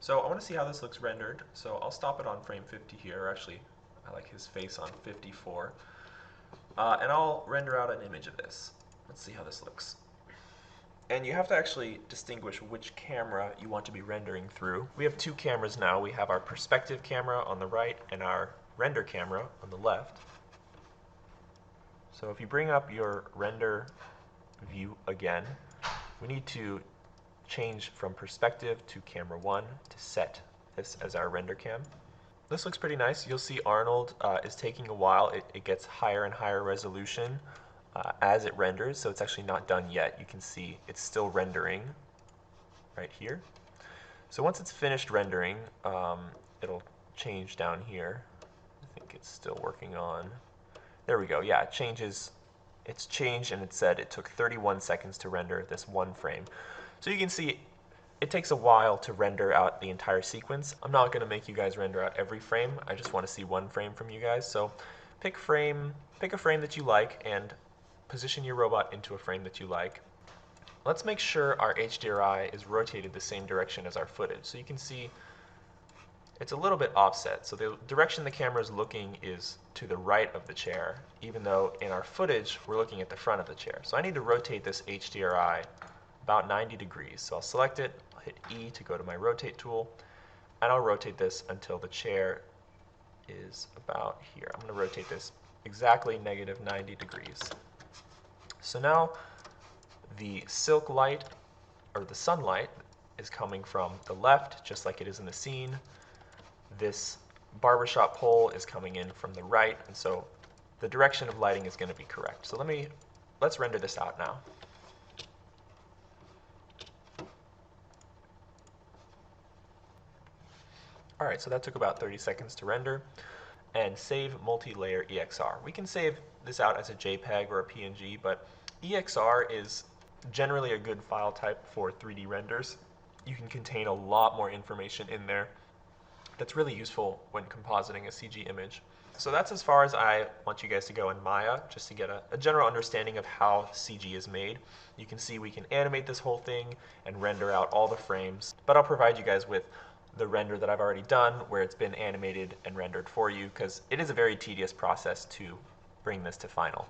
So I want to see how this looks rendered. So I'll stop it on frame 50 here. Actually, I like his face on 54. And I'll render out an image of this. Let's see how this looks. And you have to actually distinguish which camera you want to be rendering through. We have two cameras now. We have our perspective camera on the right and our render camera on the left. So if you bring up your render view again, we need to change from perspective to camera 1 to set this as our render cam. This looks pretty nice. You'll see Arnold is taking a while. It gets higher and higher resolution as it renders, so it's actually not done yet. You can see it's still rendering right here. So once it's finished rendering, it'll change down here. I think it's still working on. There we go. Yeah, it changes. It's changed, and it said it took 31 seconds to render this one frame. So you can see it takes a while to render out the entire sequence. I'm not going to make you guys render out every frame. I just want to see one frame from you guys. So pick a frame that you like and position your robot into a frame that you like. Let's make sure our HDRI is rotated the same direction as our footage. So you can see it's a little bit offset. So the direction the camera is looking is to the right of the chair, even though in our footage we're looking at the front of the chair. So I need to rotate this HDRI about 90 degrees. So I'll select it, I'll hit E to go to my rotate tool, and I'll rotate this until the chair is about here. I'm going to rotate this exactly negative 90 degrees. So now the silk light, or the sunlight, is coming from the left, just like it is in the scene. This barbershop pole is coming in from the right, and so the direction of lighting is going to be correct. So let's render this out now. All right, so that took about 30 seconds to render. And save multi-layer EXR. We can save this out as a JPEG or a PNG, but EXR is generally a good file type for 3D renders. You can contain a lot more information in there that's really useful when compositing a CG image. So that's as far as I want you guys to go in Maya, just to get a general understanding of how CG is made. You can see we can animate this whole thing and render out all the frames, but I'll provide you guys with the render that I've already done where it's been animated and rendered for you, because it is a very tedious process to bring this to final.